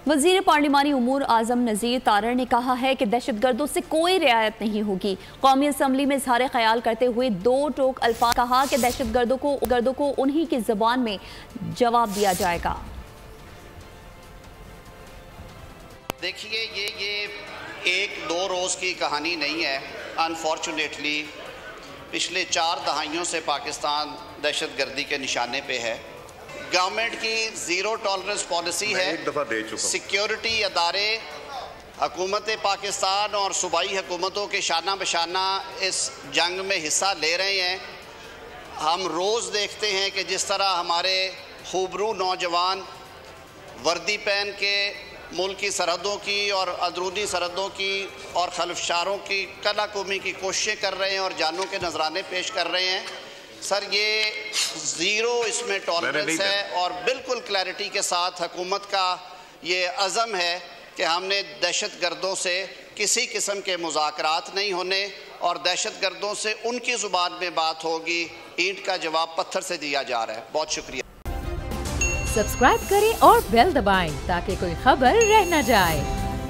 वज़ीर पार्लिमानी उमूर आज़म नज़ीर तारर ने कहा है कि दहशतगर्दों से कोई रियायत नहीं होगी। कौमी असम्बली में इज़हार ख्याल करते हुए दो टोक अल्फाज कहा कि दहशतगर्दों को उन्हीं की ज़बान में जवाब दिया जाएगा। देखिए, ये एक दो रोज़ की कहानी नहीं है। अनफॉर्चुनेटली पिछले 4 दहाइयों से पाकिस्तान दहशतगर्दी के निशाने पे है। गवर्नमेंट की ज़ीरो टॉलरेंस पॉलिसी है। सिक्योरिटी अदारे हुकूमत पाकिस्तान और सूबाई हुकूमतों के शाना बशाना इस जंग में हिस्सा ले रहे हैं। हम रोज़ देखते हैं कि जिस तरह हमारे खूबरू नौजवान वर्दी पहन के मुल्क की सरहदों की और अंदरूनी सरहदों की और खलफशारों की कलाकुमी की कोशिशें कर रहे हैं और जानों के नजराने पेश कर रहे हैं। सर, ये ज़ीरो इसमें टॉलरेंस है और बिल्कुल क्लैरिटी के साथ हुकूमत का ये अज़म है कि हमने दहशतगर्दों से किसी किस्म के मुज़ाकरात नहीं होने और दहशतगर्दों से उनकी ज़ुबान में बात होगी। ईंट का जवाब पत्थर से दिया जा रहा है। बहुत शुक्रिया। सब्सक्राइब करें और बेल दबाएं ताकि कोई खबर रह न जाए।